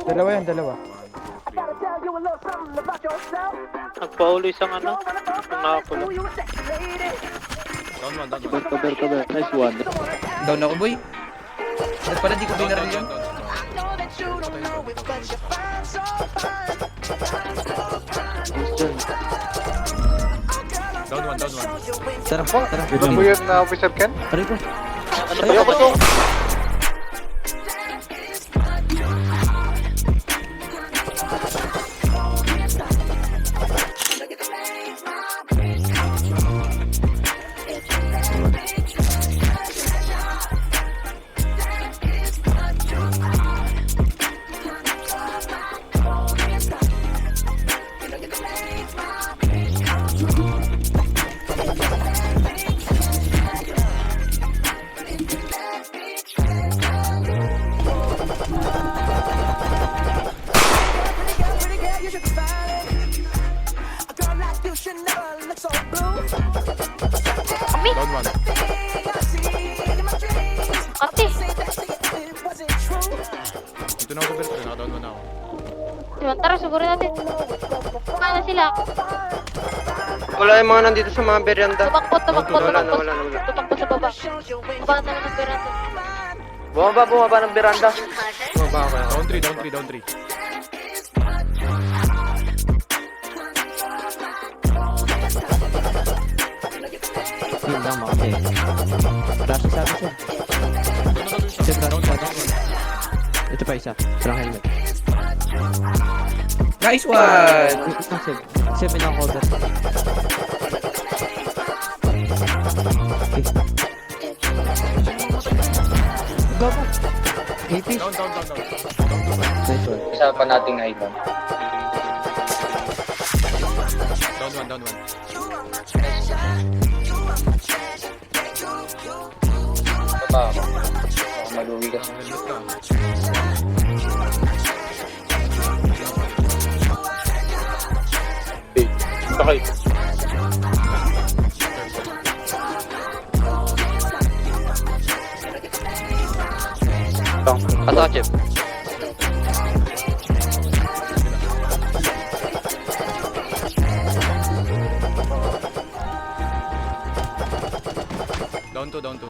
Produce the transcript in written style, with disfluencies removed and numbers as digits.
Dalawa yan, dalawa. Nagpaulo isang ano. Ang nakakulo. Down one, down one. Cover. Nice one. Down ako, boy. Ba't pala di ko binaril yun? Down one. Tara po, tara. Ito po yun na Officer Ken? Aray ko. Ano ba ito? Down one. Ate, Dito na ako cover. Down one na ako. diba? Tara, siguro natin. Paano sila? Wala yung mga nandito sa mga beranda. Tumakbo. Wala. Tumakbo sa baba. Baba na naman ng beranda. Bumaba ng beranda. Baba ako. Down 3. Yun lang mga kate. Flash sa akin siya. Isa flash. Ito pa isa. Walang helmet. Nice one! Isang save. Save na ako cover. Okay. Gabo. AP. Down. Nice one. Isa pa nating item. Down one. Baba ako. Maluwi ka. Helmet ka. Okay. Asa chip. Down 2.